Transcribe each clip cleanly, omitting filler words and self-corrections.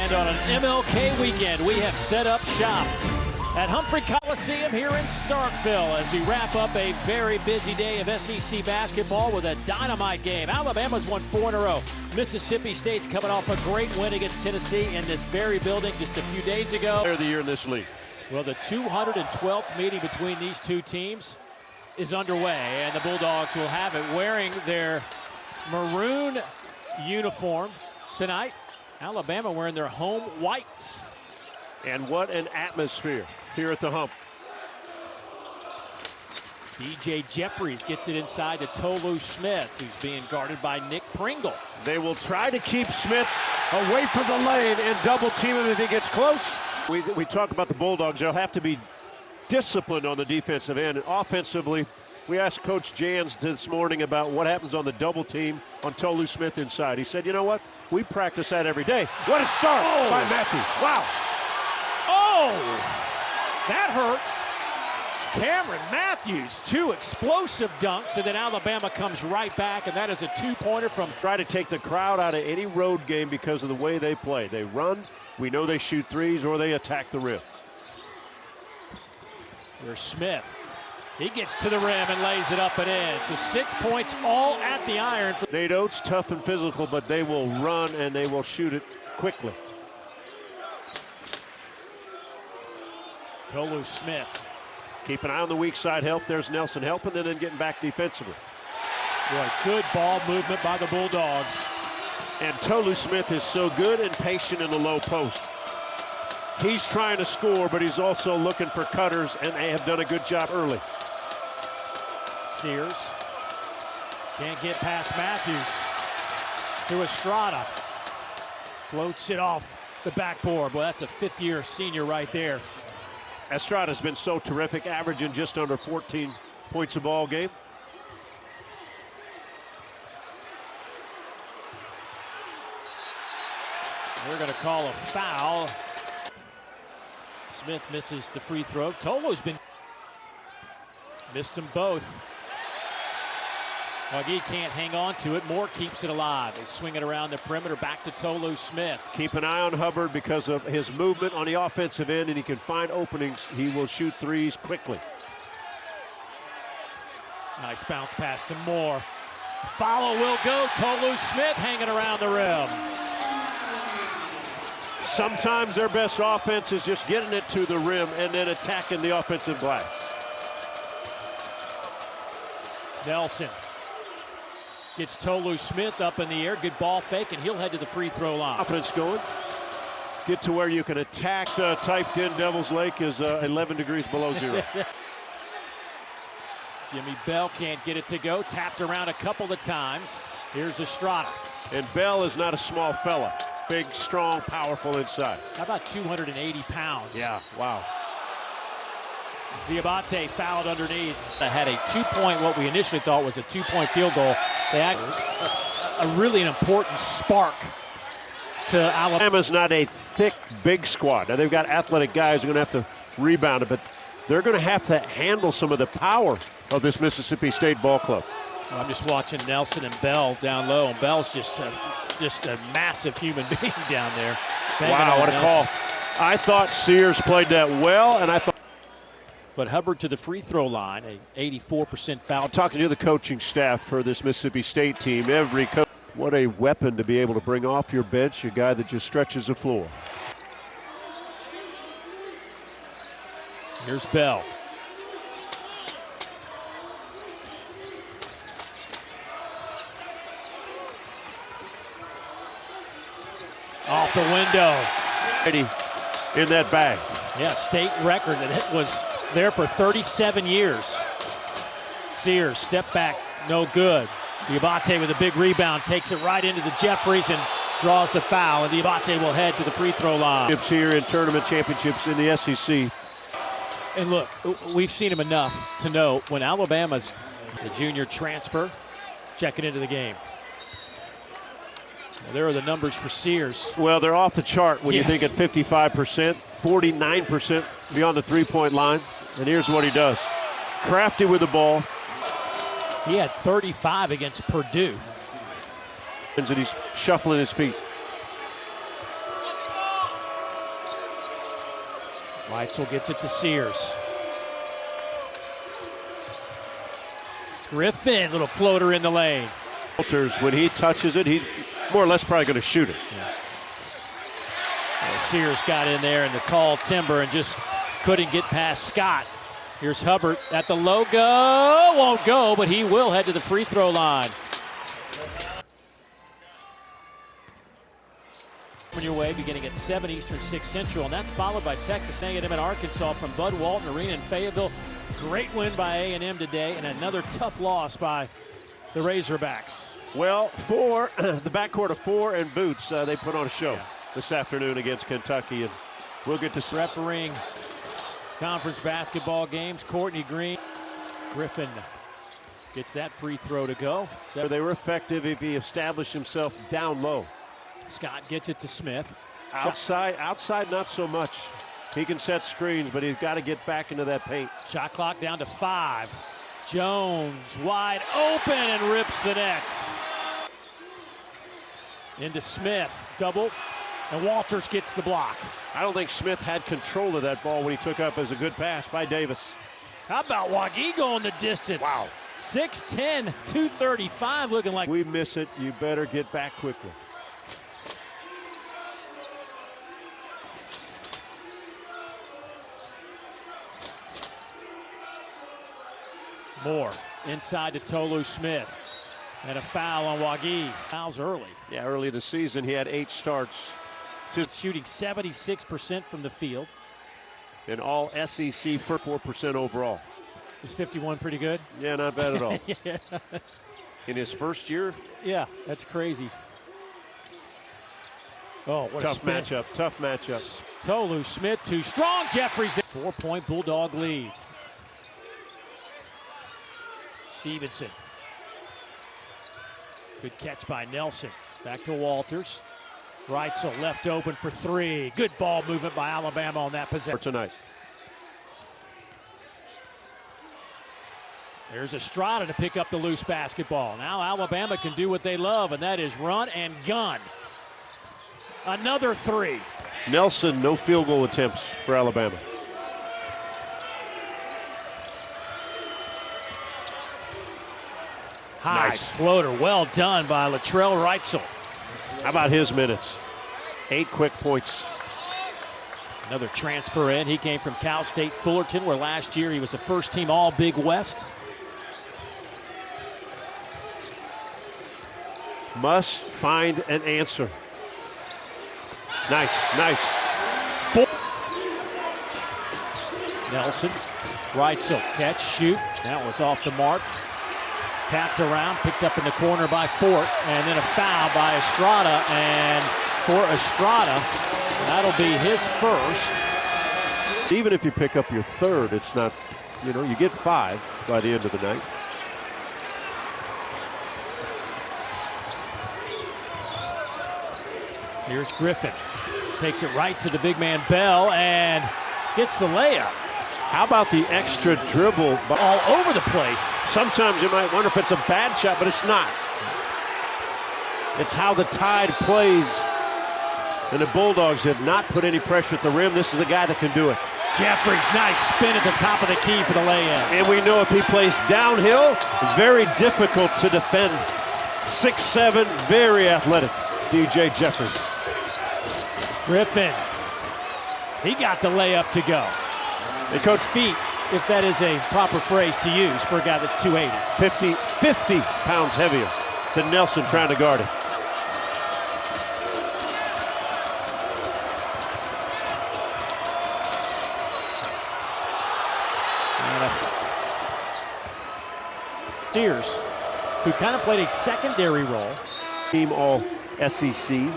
And on an MLK weekend, we have set up shop at Humphrey Coliseum here in Starkville as we wrap up a very busy day of SEC basketball with a dynamite game. Alabama's won 4 in a row. Mississippi State's coming off a great win against Tennessee in this very building just a few days ago. They're the year in this league. Well, the 212th meeting between these two teams is underway, and the Bulldogs will have it wearing their maroon uniform tonight. Alabama wearing their home whites. And what an atmosphere here at the Hump. DJ Jeffries gets it inside to Tolu Smith, who's being guarded by Nick Pringle. They will try to keep Smith away from the lane and double team him if he gets close. We talk about the Bulldogs. They'll have to be disciplined on the defensive end. And offensively, we asked Coach Jans this morning about what happens on the double team on Tolu Smith inside. He said, you know what? We practice that every day. What a start by Matthews. Wow. Oh, that hurt. Cameron Matthews, 2 explosive dunks, and then Alabama comes right back, and that is a 2-pointer from. Try to take the crowd out of any road game because of the way they play. They run, we know they shoot threes, or they attack the rim. Here's Smith. He gets to the rim and lays it up and in. So 6 points all at the iron. Nate Oates, tough and physical, but they will run and they will shoot it quickly. Tolu Smith. Keep an eye on the weak side help. There's Nelson helping and then getting back defensively. Boy, good ball movement by the Bulldogs. And Tolu Smith is so good and patient in the low post. He's trying to score, but he's also looking for cutters, and they have done a good job early. Sears can't get past Matthews to Estrada. Floats it off the backboard. Boy, that's a fifth-year senior right there. Estrada's been so terrific, averaging just under 14 points a ball game. They're going to call a foul. Smith misses the free throw. Tolo's missed them both. Magee can't hang on to it. Moore keeps it alive. They swing it around the perimeter back to Tolu Smith. Keep an eye on Hubbard because of his movement on the offensive end, and he can find openings. He will shoot threes quickly. Nice bounce pass to Moore. Follow will go. Tolu Smith hanging around the rim. Sometimes their best offense is just getting it to the rim and then attacking the offensive glass. Nelson gets Tolu Smith up in the air. Good ball fake, and he'll head to the free throw line. Confidence going. Get to where you can attack. Typed in Devil's Lake is 11 degrees below zero. Jimmy Bell can't get it to go. Tapped around a couple of times. Here's Estrada. And Bell is not a small fella. Big, strong, powerful inside. How about 280 pounds? Yeah, wow. Diabate fouled underneath. They had a 2-point, what we initially thought was a 2-point field goal. They had a really important spark to Alabama. Alabama's not a thick, big squad. Now, they've got athletic guys who are going to have to rebound it, but they're going to have to handle some of the power of this Mississippi State ball club. Well, I'm just watching Nelson and Bell down low, and Bell's just a massive human being down there. Wow, what a call. I thought Sears played that well, and I thought. But Hubbard to the free throw line, a 84% foul. Talking to the coaching staff for this Mississippi State team, every coach, what a weapon to be able to bring off your bench, a guy that just stretches the floor. Here's Bell. Off the window. In that bag. Yeah, state record, and it was there for 37 years. Sears, step back, no good. Diabate with a big rebound, takes it right into the Jeffries and draws the foul, and Diabate will head to the free throw line. Here in tournament championships in the SEC. And look, we've seen him enough to know when Alabama's the junior transfer checking into the game. Well, there are the numbers for Sears. Well, they're off the chart when Yes. you think at 55%, 49% beyond the three-point line. And here's what he does. Crafty with the ball. He had 35 against Purdue. And he's shuffling his feet. Reitzel gets it to Sears. Griffin, little floater in the lane. Walters, when he touches it, he's more or less probably going to shoot it. Well, Sears got in there in the tall timber and just couldn't get past Scott. Here's Hubbard at the logo. Won't go, but he will head to the free throw line. On your way, beginning at 7 Eastern, 6 Central, and that's followed by Texas A&M and Arkansas from Bud Walton Arena in Fayetteville. Great win by A&M today, and another tough loss by the Razorbacks. Well, the backcourt of Four and Boots, they put on a show this afternoon against Kentucky, and we'll get to refereeing conference basketball games. Courtney Green. Griffin gets that free throw to go. They were effective if he established himself down low. Scott gets it to Smith. Outside not so much. He can set screens, but he's got to get back into that paint. Shot clock down to 5. Jones wide open and rips the nets. Into Smith, double, and Walters gets the block. I don't think Smith had control of that ball when he took up as a good pass by Davis. How about Wagee going the distance? Wow. 6'10", 235, looking like. We miss it, you better get back quickly. Moore inside to Tolu Smith. And a foul on Wagee. Fouls early. Yeah, early in the season, he had 8 starts. Shooting 76% from the field. And all SEC for 4% overall. Is 51 pretty good? Yeah, not bad at all. Yeah. In his first year? Yeah, that's crazy. Oh, what tough matchup, tough matchup. Tolu Smith too strong. Jeffries, 4-point Bulldog lead. Stevenson. Good catch by Nelson. Back to Walters. Reitzel left open for 3. Good ball movement by Alabama on that possession. Tonight. There's Estrada to pick up the loose basketball. Now Alabama can do what they love, and that is run and gun. Another 3. Nelson, no field goal attempts for Alabama. High nice floater, well done by Latrell Reitzel. How about his minutes? 8 quick points. Another transfer in. He came from Cal State Fullerton, where last year he was a first-team All-Big West. Must find an answer. Nice. Nelson, Reitzel, catch, shoot. That was off the mark. Tapped around, picked up in the corner by Fort, and then a foul by Estrada. And for Estrada, that'll be his first. Even if you pick up your third, it's not, you get 5 by the end of the night. Here's Griffin. Takes it right to the big man Bell and gets the layup. How about the extra dribble? All over the place. Sometimes you might wonder if it's a bad shot, but it's not. It's how the Tide plays. And the Bulldogs have not put any pressure at the rim. This is a guy that can do it. Jeffries, nice spin at the top of the key for the lay-in. And we know if he plays downhill, very difficult to defend. 6'7", very athletic, DJ Jeffries. Griffin, he got the layup to go. And Coach, feet, if that is a proper phrase to use for a guy that's 280. 50 pounds heavier than Nelson trying to guard him. Sears, who kind of played a secondary role. Team all SEC.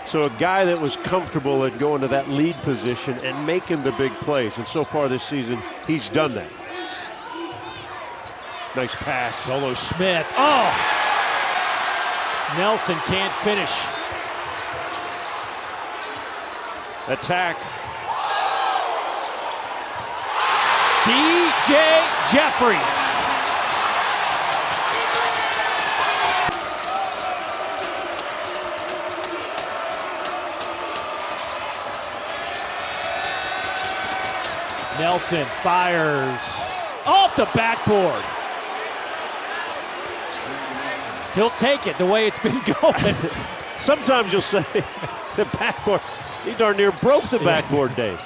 So a guy that was comfortable at going to that lead position and making the big plays. And so far this season, he's done that. Nice pass. Tolu Smith. Oh! Nelson can't finish. Attack. DJ Jeffries. Nelson fires off the backboard. He'll take it the way it's been going. Sometimes you'll say the backboard. He darn near broke the backboard, Dave.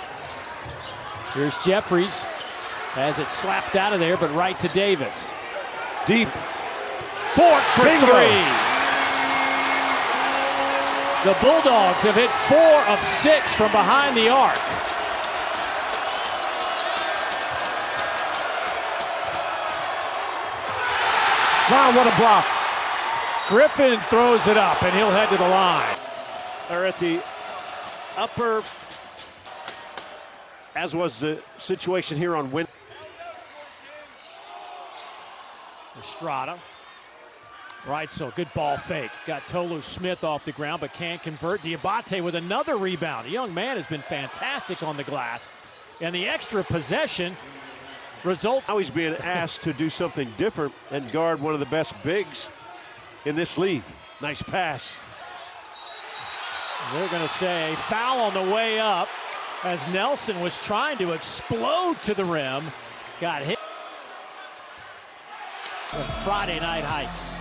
Here's Jeffries. Has it slapped out of there, but right to Davis. Deep. Fork for Bingo. 3. The Bulldogs have hit 4 of 6 from behind the arc. Wow, what a block. Griffin throws it up, and he'll head to the line. They're at the upper, as was the situation here on Win. Estrada. Right, so good ball fake. Got Tolu Smith off the ground, but can't convert. Diabate with another rebound. The young man has been fantastic on the glass. And the extra possession results. Now he's being asked to do something different and guard one of the best bigs in this league. Nice pass. They're going to say foul on the way up as Nelson was trying to explode to the rim. Got hit. The Friday Night Heights.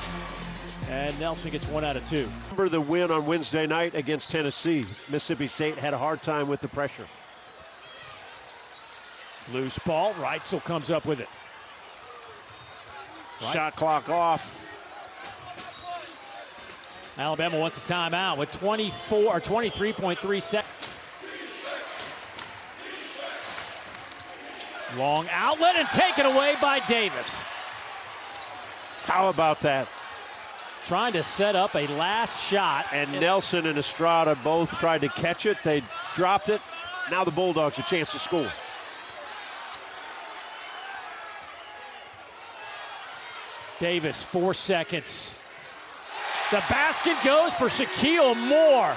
And Nelson gets 1 out of 2. Remember the win on Wednesday night against Tennessee. Mississippi State had a hard time with the pressure. Loose ball. Reitzel comes up with it. Right. Shot clock off. Alabama wants a timeout with 23.3 seconds. Long outlet and taken away by Davis. How about that? Trying to set up a last shot. And Nelson and Estrada both tried to catch it. They dropped it. Now the Bulldogs a chance to score. Davis, 4 seconds. The basket goes for Shaquille Moore.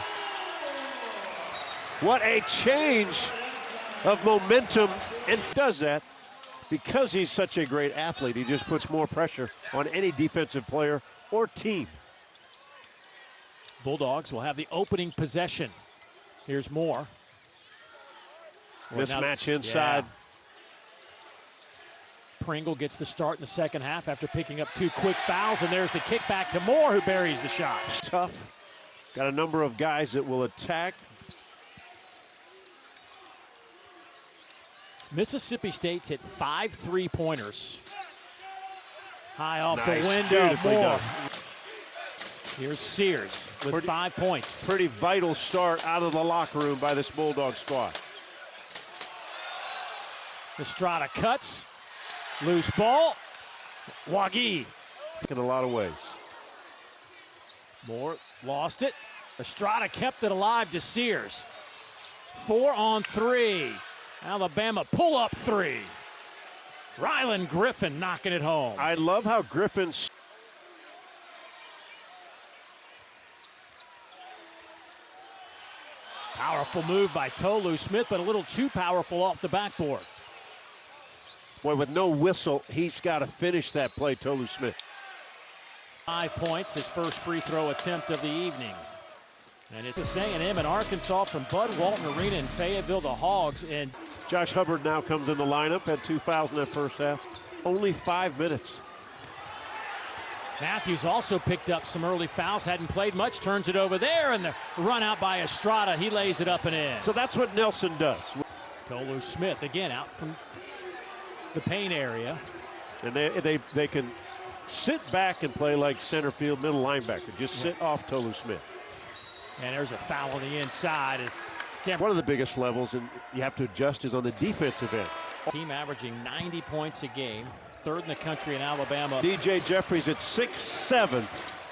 What a change of momentum, and does that because he's such a great athlete. He just puts more pressure on any defensive player or team. Bulldogs will have the opening possession. Here's Moore. Mismatch inside. Yeah. Pringle gets the start in the second half after picking up 2 quick fouls, and there's the kickback to Moore, who buries the shot. Tough. Got a number of guys that will attack. Mississippi State's hit 5 3-pointers. High off Nice. the window, Beautifully Moore. done. Here's Sears with 5 points. Pretty vital start out of the locker room by this Bulldog squad. Estrada cuts. Loose ball. Wagi. In a lot of ways. Moore lost it. Estrada kept it alive to Sears. 4 on 3. Alabama pull-up 3. Rylan Griffin knocking it home. I love how Griffin's Powerful move by Tolu Smith, but a little too powerful off the backboard. boy, with no whistle, he's got to finish that play, Tolu Smith. 5 points, his first free throw attempt of the evening. And it's A&M and Arkansas from Bud Walton Arena in Fayetteville, the Hogs. And Josh Hubbard now comes in the lineup, had 2 fouls in that first half. Only 5 minutes. Matthews also picked up some early fouls, hadn't played much, turns it over there, and the run out by Estrada, he lays it up and in. So that's what Nelson does. Tolu Smith, again, out from the paint area. And they can sit back and play like center field, middle linebacker. Just sit off Tolu Smith. And there's a foul on the inside. One of the biggest levels, and you have to adjust, is on the defensive end. Team averaging 90 points a game, 3rd in the country in Alabama. DJ Jeffries at 6'7",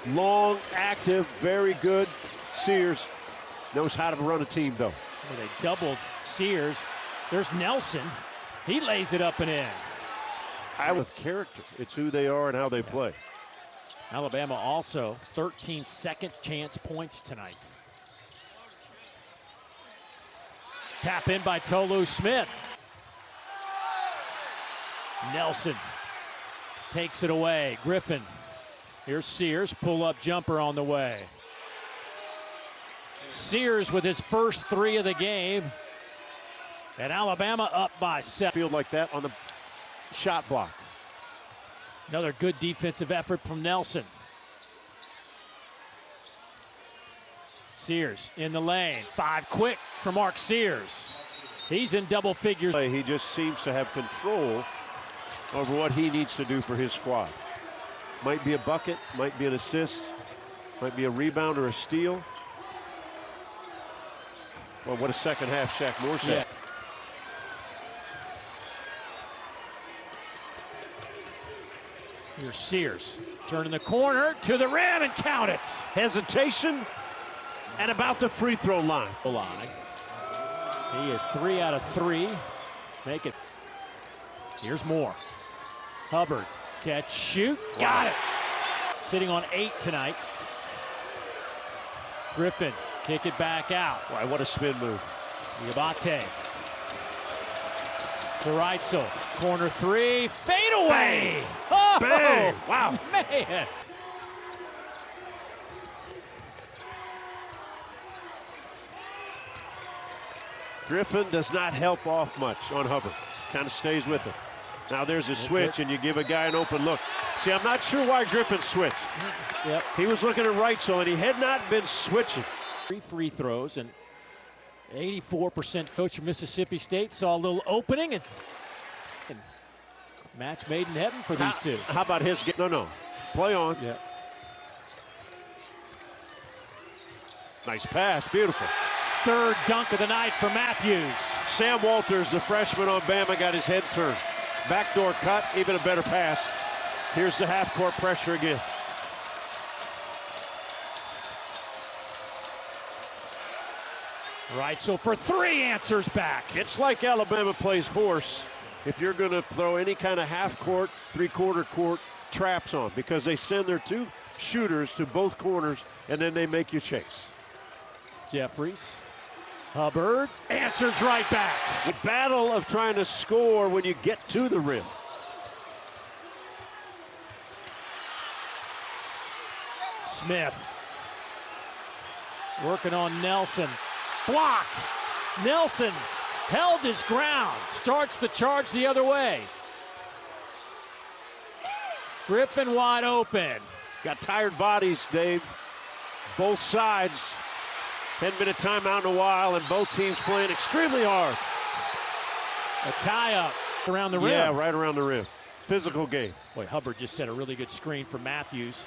long, active, very good. Sears knows how to run a team, though. Well, they doubled Sears. There's Nelson. He lays it up and in. I with character. It's who they are and how they play. Alabama also 13 second chance points tonight. Tap in by Tolu Smith. Nelson takes it away. Griffin. Here's Sears. Pull-up jumper on the way. Sears with his first 3 of the game. And Alabama up by 7. Field like that on the shot block. Another good defensive effort from Nelson. Sears in the lane. 5 quick for Mark Sears. He's in double figures. He just seems to have control over what he needs to do for his squad. Might be a bucket, might be an assist, might be a rebound or a steal. Well, what a second half Shaq Morris had. Here's Sears, turning the corner to the rim and count it. Hesitation and about the free throw line. He is 3 out of 3. Make it. Here's more. Hubbard, catch, shoot, got it. Sitting on 8 tonight. Griffin, kick it back out. Why, what a spin move. Diabate. To Reitzel, corner 3, fade away. Oh, Bang! Wow. Man. Griffin does not help off much on Hubbard. Kind of stays with him. Now there's a switch, and you give a guy an open look. See, I'm not sure why Griffin switched. Yep. He was looking at Reitzel, and he had not been switching. 3 free throws, and 84% folks from Mississippi State saw a little opening, and match made in heaven for these two. How about his game? No. Play on. Yeah. Nice pass. Beautiful. Third dunk of the night for Matthews. Sam Walters, the freshman on Bama, got his head turned. Backdoor cut, even a better pass. Here's the half-court pressure again. Reitzel for 3, answers back. It's like Alabama plays horse if you're going to throw any kind of half-court, three-quarter court traps on, because they send their 2 shooters to both corners, and then they make you chase. Jeffries. Hubbard answers right back. The battle of trying to score when you get to the rim. Smith working on Nelson. Blocked. Nelson held his ground. Starts the charge the other way. Griffin wide open. Got tired bodies, Dave. Both sides. Hadn't been a timeout in a while, and both teams playing extremely hard. A tie-up around the rim. Yeah, right around the rim. Physical game. Boy, Hubbard just set a really good screen for Matthews,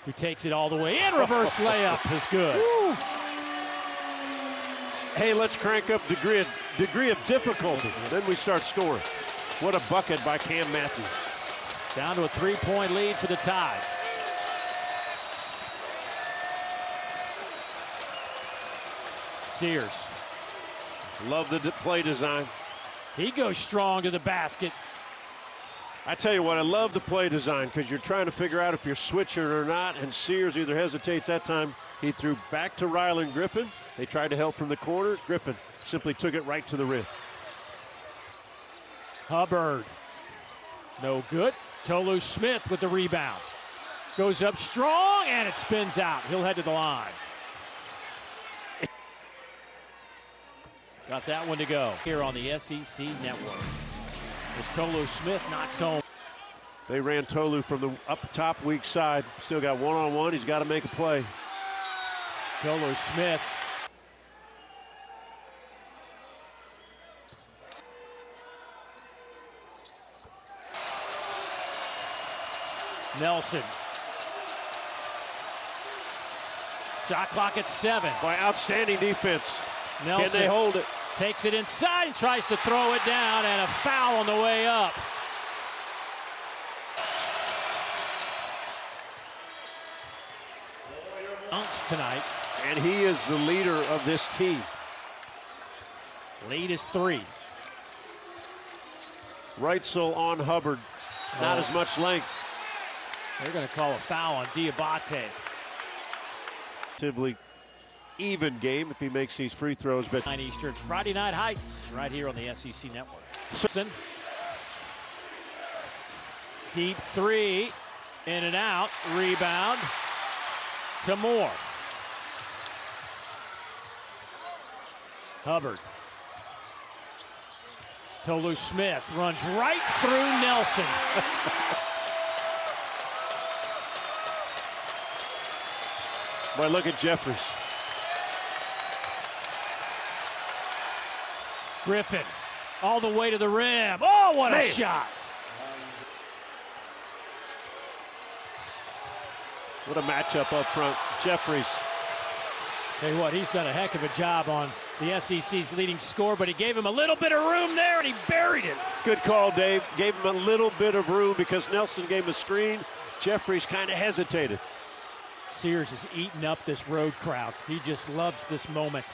who takes it all the way in. Reverse layup is good. Woo. Hey, let's crank up degree of difficulty. Then we start scoring. What a bucket by Cam Matthews. Down to a 3-point lead for the Tide. Sears. Love the play design. He goes strong to the basket. I tell you what, I love the play design because you're trying to figure out if you're switching or not, and Sears either hesitates that time. He threw back to Rylan Griffin. They tried to help from the corner. Griffin simply took it right to the rim. Hubbard. No good. Tolu Smith with the rebound. Goes up strong, and it spins out. He'll head to the line. Got that one to go here on the SEC Network. As Tolu Smith knocks home. They ran Tolu from the up top weak side. Still got one-on-one. He's got to make a play. Tolu Smith. Nelson. Shot clock at 7. By outstanding defense. Nelson Can they hold it? Takes it inside and tries to throw it down, and a foul on the way up. Dunks tonight. And he is the leader of this team. Lead is 3. Reitzel on Hubbard. Not as much length. They're going to call a foul on Diabate. Relatively even game if he makes these free throws, but 9 Eastern, Friday Night Heights, right here on the SEC Network. Simpson. Deep 3, in and out, rebound to Moore. Hubbard. Tolu Smith runs right through Nelson. Boy, look at Jeffries. Griffin all the way to the rim. Oh, what a shot. What a matchup up front. Jeffries. Tell you what, he's done a heck of a job on the SEC's leading scorer, but he gave him a little bit of room there, and he buried it. Good call, Dave. Gave him a little bit of room because Nelson gave him a screen. Jeffries kind of hesitated. Sears is eating up this road crowd. He just loves this moment.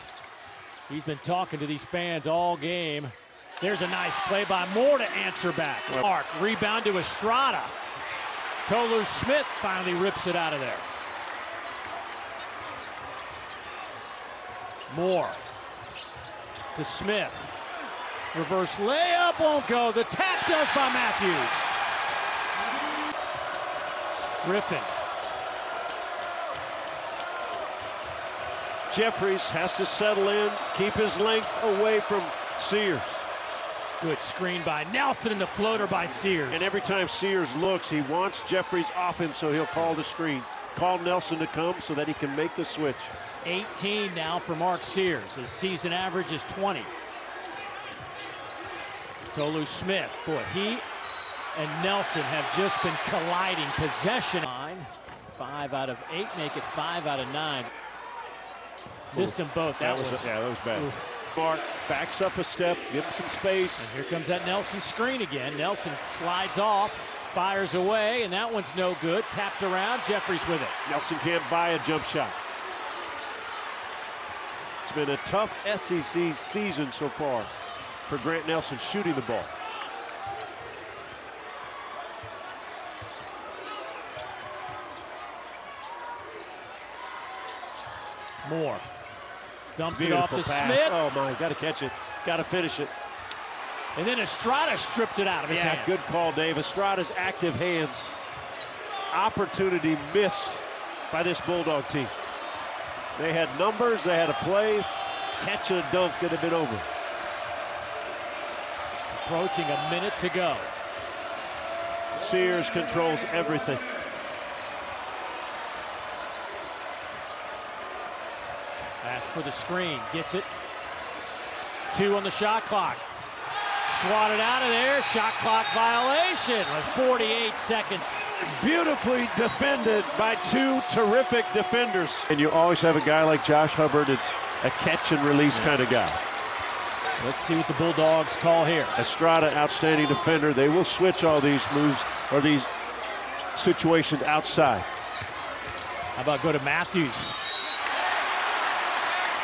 He's been talking to these fans all game. There's a nice play by Moore to answer back. Mark, rebound to Estrada. Tolu Smith finally rips it out of there. Moore to Smith. Reverse layup won't go. The tap does by Matthews. Griffin. Jeffries has to settle in, keep his length away from Sears. Good screen by Nelson and the floater by Sears. And every time Sears looks, he wants Jeffries off him, so he'll call the screen. Call Nelson to come so that he can make the switch. 18 now for Mark Sears. His season average is 20. Tolu Smith, boy, he and Nelson have just been colliding. Possession line, 5 out of 8, make it 5 out of 9. Missed them both. That was bad. Oof. Mark backs up a step, give him some space. And here comes that Nelson screen again. Nelson slides off, fires away, and that one's no good. Tapped around, Jeffries with it. Nelson can't buy a jump shot. It's been a tough SEC season so far for Grant Nelson shooting the ball. Moore dumps Beautiful it off to pass. Smith. Oh my, got to catch it, got to finish it. And then Estrada stripped it out of his hands. Good call, Dave. Estrada's active hands. Opportunity missed by this Bulldog team. They had numbers, they had a play. Catch and a dunk could have been over. Approaching a minute to go. Sears controls everything. Asks for the screen, gets it. 2 on the shot clock. Swatted out of there, shot clock violation with 48 seconds. Beautifully defended by 2 terrific defenders. And you always have a guy like Josh Hubbard, it's a catch and release kind of guy. Let's see what the Bulldogs call here. Estrada, outstanding defender. They will switch all these moves or these situations outside. How about go to Matthews?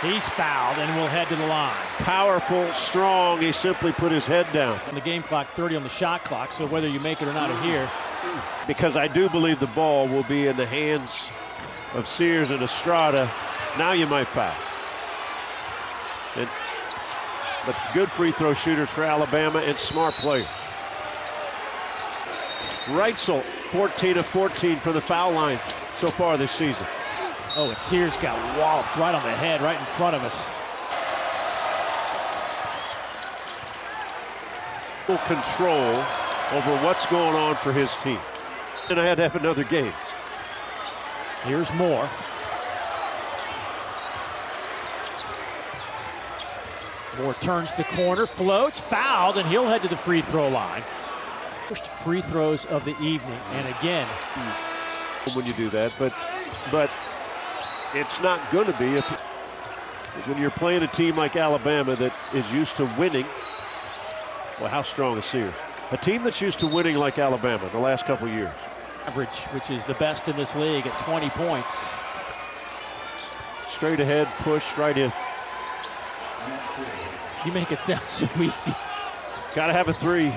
He's fouled and will head to the line. Powerful, strong, he simply put his head down. On the game clock, 30 on the shot clock, so whether you make it or not here. Because I do believe the ball will be in the hands of Sears and Estrada. Now you might foul. But good free throw shooters for Alabama and smart players. Reitzel, 14 of 14 from the foul line so far this season. Oh, and Sears got walloped right on the head, right in front of us. Full control over what's going on for his team. And I had to have another game. Here's Moore. Moore turns the corner, floats, fouled, and he'll head to the free throw line. First free throws of the evening, and again. When you do that, but it's not going to be if when you're playing a team like Alabama that is used to winning. Well, how strong is Sears? A team that's used to winning like Alabama the last couple years. Average, which is the best in this league at 20 points. Straight ahead, push right in. You make it sound so easy. Got to have a 3.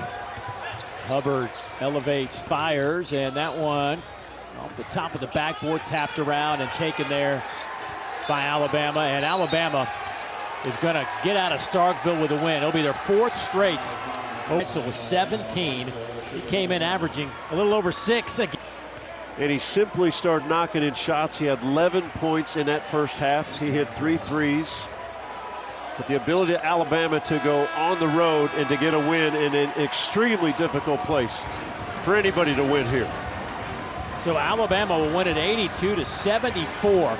Hubbard elevates, fires, and that one off the top of the backboard, tapped around and taken there by Alabama. And Alabama is going to get out of Starkville with a win. It'll be their 4th straight. So it was 17. He came in averaging a little over 6 again. And he simply started knocking in shots. He had 11 points in that first half. He hit 3 threes. But the ability of Alabama to go on the road and to get a win in an extremely difficult place for anybody to win here. So Alabama will win it 82-74.